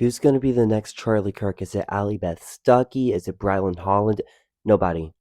Who's gonna be the next Charlie Kirk? Is it Ally Beth Stuckey? Is it Brylan Holland? Nobody.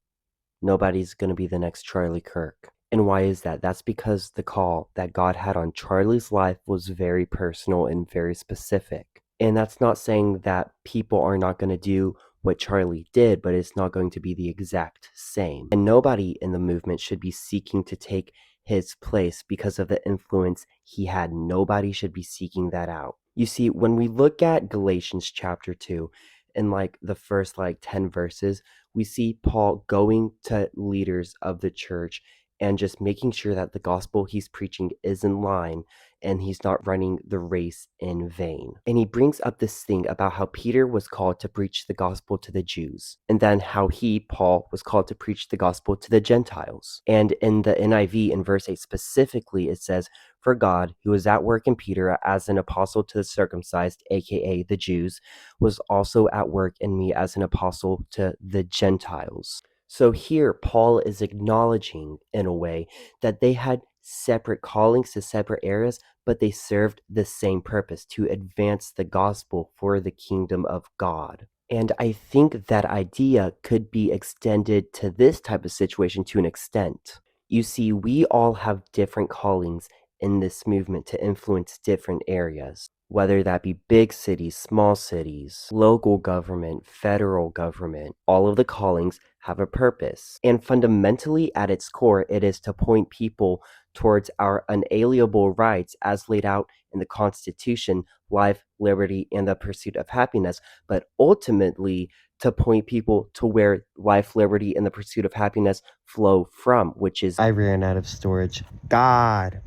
Nobody's gonna be the next Charlie Kirk. And why is that? That's because the call that God had on Charlie's life was very personal and very specific. And that's not saying that people are not gonna do what Charlie did, but it's not going to be the exact same. And nobody in the movement should be seeking to take his place because of the influence he had. Nobody should be seeking that out. You see, when we look at Galatians chapter 2, in the first 10 verses, we see Paul going to leaders of the church and just making sure that the gospel he's preaching is in line and he's not running the race in vain. And he brings up this thing about how Peter was called to preach the gospel to the Jews, and then how Paul, was called to preach the gospel to the Gentiles. And in the NIV, in verse 8 specifically, it says, "For God, who was at work in Peter as an apostle to the circumcised, aka the Jews, was also at work in me as an apostle to the Gentiles." So here, Paul is acknowledging, in a way, that they had separate callings to separate areas, but they served the same purpose, to advance the gospel for the kingdom of God. And I think that idea could be extended to this type of situation to an extent. You see, we all have different callings in this movement to influence different areas, whether that be big cities, small cities, local government, federal government. All of the callings have a purpose. And fundamentally, at its core, it is to point people towards our unalienable rights as laid out in the Constitution: life, liberty, and the pursuit of happiness, but ultimately to point people to where life, liberty, and the pursuit of happiness flow from, which is I ran out of storage. God.